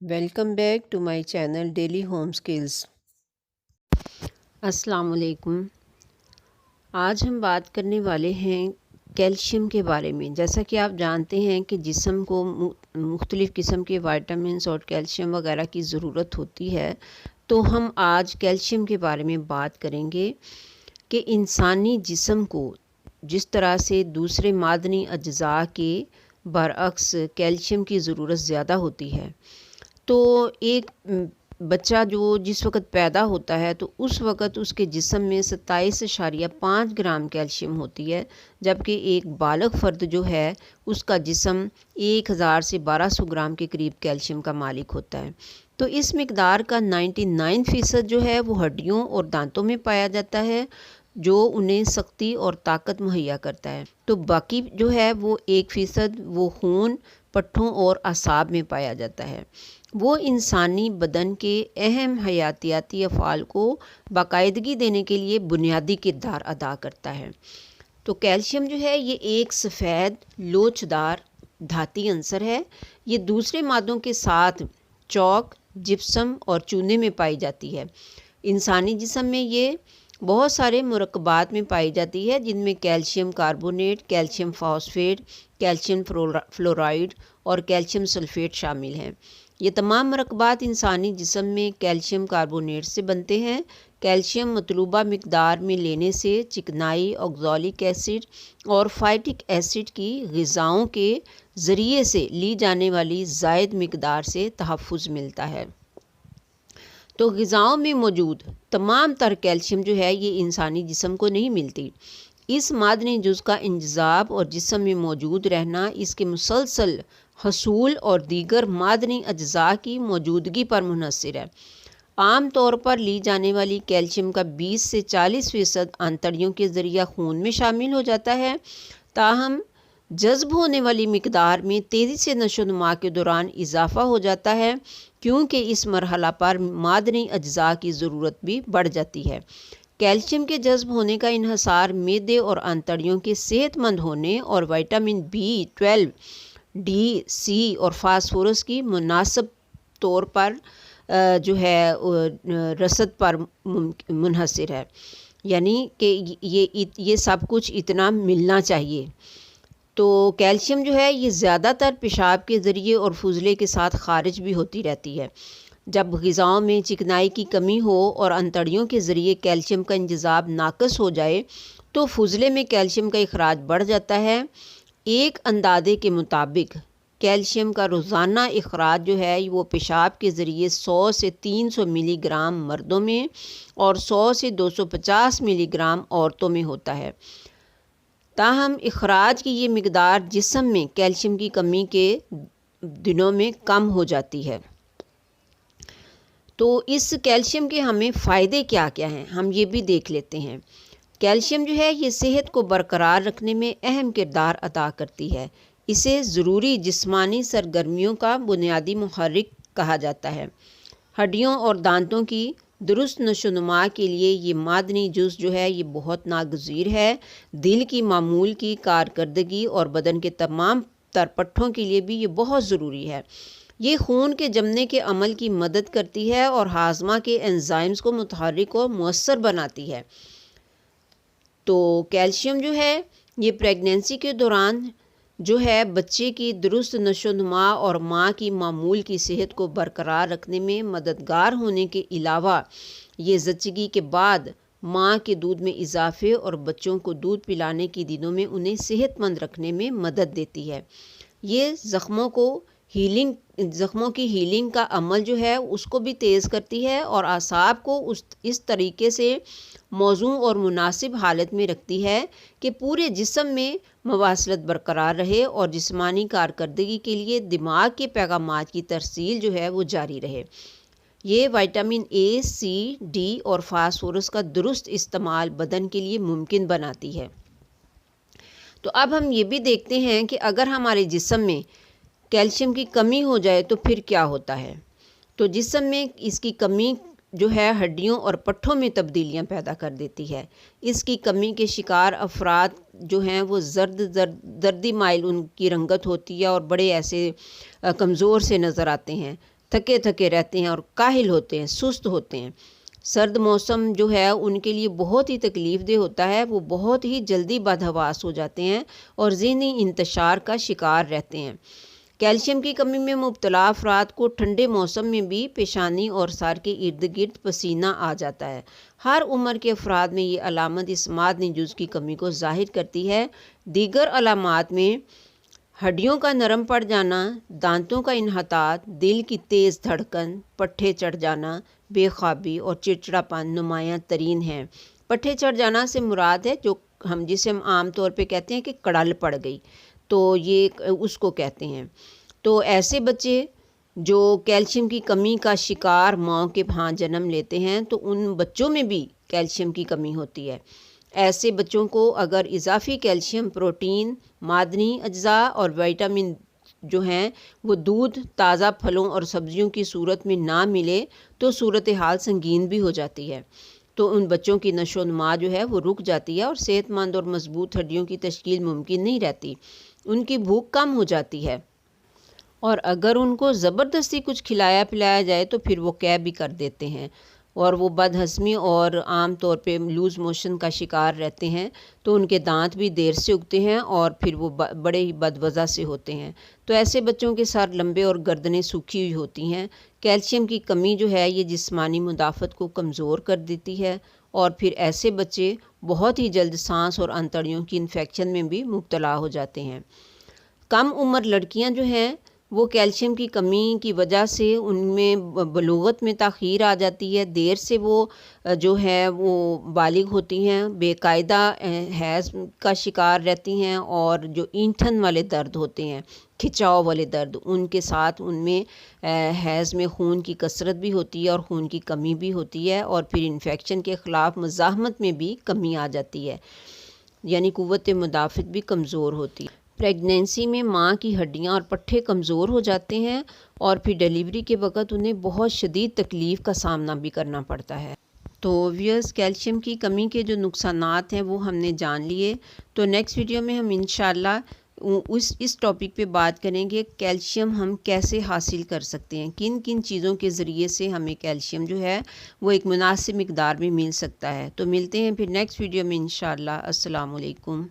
Welcome back to my channel daily home skills. السلام علیکم۔ آج ہم بات کرنے والے ہیں کیلشیم کے بارے میں۔ جیسا کہ آپ جانتے ہیں کہ جسم کو مختلف قسم کے وائٹامنس اور کیلشیم وغیرہ کی ضرورت ہوتی ہے، تو ہم آج کیلشیم کے بارے میں بات کریں گے کہ انسانی جسم کو جس طرح سے دوسرے معدنی اجزاء کے برعکس کیلشیم کی ضرورت زیادہ ہوتی ہے۔ تو ایک بچہ جس وقت پیدا ہوتا ہے تو اس وقت اس کے جسم میں 27.5 گرام کیلشیم ہوتی ہے، جبکہ ایک بالغ فرد جو ہے اس کا جسم 1000 سے 1200 گرام کے قریب کیلشیم کا مالک ہوتا ہے۔ تو اس مقدار کا 99% جو ہے وہ ہڈیوں اور دانتوں میں پایا جاتا ہے، جو انہیں سختی اور طاقت مہیا کرتا ہے۔ تو باقی جو ہے وہ 1% وہ خون، پٹھوں اور اعصاب میں پایا جاتا ہے۔ وہ انسانی بدن کے اہم حیاتیاتی افعال کو باقاعدگی دینے کے لیے بنیادی کردار ادا کرتا ہے۔ تو کیلشیم جو ہے یہ ایک سفید لوچدار دھاتی عنصر ہے۔ یہ دوسرے مادوں کے ساتھ چاک، جپسم اور چونے میں پائی جاتی ہے۔ انسانی جسم میں یہ بہت سارے مرکبات میں پائی جاتی ہے، جن میں calcium carbonate, calcium phosphate, calcium fluoride اور کیلشیم سلفیٹ شامل ہیں۔ یہ تمام مرکبات انسانی جسم میں کیلشیم کاربونیٹ سے بنتے ہیں۔ کیلشیم مطلوبہ مقدار میں لینے سے چکنائی، آکزالک ایسڈ اور فائٹک ایسڈ کی غذاؤں کے ذریعے سے لی جانے والی زائد مقدار سے تحفظ ملتا ہے۔ تو غذاؤں میں موجود تمام تر کیلشیم جو ہے یہ انسانی جسم کو نہیں ملتی۔ اس معدنی جز کا انجذاب اور جسم میں موجود رہنا اس کے مسلسل حصول اور دیگر معدنی اجزاء کی موجودگی پر منحصر ہے۔ عام طور پر لی جانے والی کیلشیم کا 20 سے 40% آنتڑیوں کے ذریعہ خون میں شامل ہو جاتا ہے، تاہم جذب ہونے والی مقدار میں تیزی سے نشو و نما کے دوران اضافہ ہو جاتا ہے، کیونکہ اس مرحلہ پر معدنی اجزاء کی ضرورت بھی بڑھ جاتی ہے۔ کیلشیم کے جذب ہونے کا انحصار معدے اور آنتڑیوں کے صحت مند ہونے اور وٹامن B12، ڈی، سی اور فاسفورس کی مناسب طور پر جو ہے رسد پر منحصر ہے، یعنی کہ یہ سب کچھ اتنا ملنا چاہیے۔ تو کیلشیم جو ہے یہ زیادہ تر پیشاب کے ذریعے اور فضلے کے ساتھ خارج بھی ہوتی رہتی ہے۔ جب غذاؤں میں چکنائی کی کمی ہو اور آنتڑیوں کے ذریعے کیلشیم کا انجذاب ناقص ہو جائے تو فضلے میں کیلشیم کا اخراج بڑھ جاتا ہے۔ ایک اندازے کے مطابق کیلشیم کا روزانہ اخراج جو ہے وہ پیشاب کے ذریعے 100 سے 300 ملی گرام مردوں میں اور 100 سے 250 ملی گرام عورتوں میں ہوتا ہے۔ تاہم اخراج کی یہ مقدار جسم میں کیلشیم کی کمی کے دنوں میں کم ہو جاتی ہے۔ تو اس کیلشیم کے ہمیں فائدے کیا کیا ہیں، ہم یہ بھی دیکھ لیتے ہیں۔ کیلشیم جو ہے یہ صحت کو برقرار رکھنے میں اہم کردار ادا کرتی ہے۔ اسے ضروری جسمانی سرگرمیوں کا بنیادی محرک کہا جاتا ہے۔ ہڈیوں اور دانتوں کی درست نشو و نما کے لیے یہ معدنی جز جو ہے یہ بہت ناگزیر ہے۔ دل کی معمول کی کارکردگی اور بدن کے تمام تر پٹھوں کے لیے بھی یہ بہت ضروری ہے۔ یہ خون کے جمنے کے عمل کی مدد کرتی ہے اور ہاضمہ کے انزائمز کو متحرک اور مؤثر بناتی ہے۔ تو کیلشیم جو ہے یہ پریگنینسی کے دوران جو ہے بچے کی درست نشو و نما اور ماں کی معمول کی صحت کو برقرار رکھنے میں مددگار ہونے کے علاوہ یہ زچگی کے بعد ماں کے دودھ میں اضافے اور بچوں کو دودھ پلانے کے دنوں میں انہیں صحت مند رکھنے میں مدد دیتی ہے۔ یہ زخموں کی ہیلنگ کا عمل جو ہے اس کو بھی تیز کرتی ہے اور اعصاب کو اس طریقے سے موزوں اور مناسب حالت میں رکھتی ہے کہ پورے جسم میں مواصلت برقرار رہے اور جسمانی کارکردگی کے لیے دماغ کے پیغامات کی ترسیل جو ہے وہ جاری رہے۔ یہ وٹامن اے، سی، ڈی اور فاسفورس کا درست استعمال بدن کے لیے ممکن بناتی ہے۔ تو اب ہم یہ بھی دیکھتے ہیں کہ اگر ہمارے جسم میں کیلشیم کی کمی ہو جائے تو پھر کیا ہوتا ہے۔ تو جسم میں اس کی کمی جو ہے ہڈیوں اور پٹھوں میں تبدیلیاں پیدا کر دیتی ہے۔ اس کی کمی کے شکار افراد جو ہیں وہ زردی مائل ان کی رنگت ہوتی ہے اور بڑے ایسے کمزور سے نظر آتے ہیں۔ تھکے تھکے رہتے ہیں اور کاہل ہوتے ہیں، سست ہوتے ہیں۔ سرد موسم جو ہے ان کے لیے بہت ہی تکلیف دہ ہوتا ہے، وہ بہت ہی جلدی بدحواس ہو جاتے ہیں اور ذہنی انتشار کا شکار رہتے ہیں۔ کیلشیم کی کمی میں مبتلا افراد کو ٹھنڈے موسم میں بھی پیشانی اور سر کے ارد گرد پسینہ آ جاتا ہے۔ ہر عمر کے افراد میں یہ علامت اس معدنی جز کی کمی کو ظاہر کرتی ہے۔ دیگر علامات میں ہڈیوں کا نرم پڑ جانا، دانتوں کا انحطاط، دل کی تیز دھڑکن، پٹھے چڑھ جانا، بے خوابی اور چڑچڑاپن نمایاں ترین ہیں۔ پٹھے چڑھ جانا سے مراد ہے جسے ہم عام طور پہ کہتے ہیں کہ کڑل پڑ گئی، تو یہ اس کو کہتے ہیں۔ تو ایسے بچے جو کیلشیم کی کمی کا شکار ماں کے ہاں جنم لیتے ہیں تو ان بچوں میں بھی کیلشیم کی کمی ہوتی ہے۔ ایسے بچوں کو اگر اضافی کیلشیم، پروٹین، معدنی اجزاء اور وٹامن جو ہیں وہ دودھ، تازہ پھلوں اور سبزیوں کی صورت میں نہ ملے تو صورتحال سنگین بھی ہو جاتی ہے۔ تو ان بچوں کی نشو و نما جو ہے وہ رک جاتی ہے اور صحت مند اور مضبوط ہڈیوں کی تشکیل ممکن نہیں رہتی۔ ان کی بھوک کم ہو جاتی ہے اور اگر ان کو زبردستی کچھ کھلایا پلایا جائے تو پھر وہ کیب بھی کر دیتے ہیں اور وہ بد ہضمی اور عام طور پہ لوز موشن کا شکار رہتے ہیں۔ تو ان کے دانت بھی دیر سے اگتے ہیں اور پھر وہ بڑے ہی بدوضع سے ہوتے ہیں۔ تو ایسے بچوں کے سر لمبے اور گردنیں سوکھی ہوئی ہوتی ہیں۔ کیلشیم کی کمی جو ہے یہ جسمانی مدافعت کو کمزور کر دیتی ہے اور پھر ایسے بچے بہت ہی جلد سانس اور انتڑیوں کی انفیکشن میں بھی مبتلا ہو جاتے ہیں۔ کم عمر لڑکیاں جو ہیں وہ کیلشیم کی کمی کی وجہ سے ان میں بلوغت میں تاخیر آ جاتی ہے، دیر سے وہ جو ہے وہ بالغ ہوتی ہیں، بے قاعدہ حیض کا شکار رہتی ہیں اور جو اینٹھن والے درد ہوتے ہیں، کھچاؤ والے درد، ان کے ساتھ ان میں حیض میں خون کی کثرت بھی ہوتی ہے اور خون کی کمی بھی ہوتی ہے اور پھر انفیکشن کے خلاف مزاحمت میں بھی کمی آ جاتی ہے، یعنی قوت مدافعت بھی کمزور ہوتی ہے۔ پریگنینسی میں ماں کی ہڈیاں اور پٹھے کمزور ہو جاتے ہیں اور پھر ڈیلیوری کے وقت انہیں بہت شدید تکلیف کا سامنا بھی کرنا پڑتا ہے۔ تو ویئرز، کیلشیم کی کمی کے جو نقصانات ہیں وہ ہم نے جان لیے۔ تو نیکسٹ ویڈیو میں ہم انشاءاللہ اس ٹاپک پہ بات کریں گے کیلشیم ہم کیسے حاصل کر سکتے ہیں، کن کن چیزوں کے ذریعے سے ہمیں کیلشیم جو ہے وہ ایک مناسب مقدار میں مل سکتا ہے۔ تو ملتے ہیں پھر نیکسٹ ویڈیو میں انشاءاللہ۔ السلام علیکم۔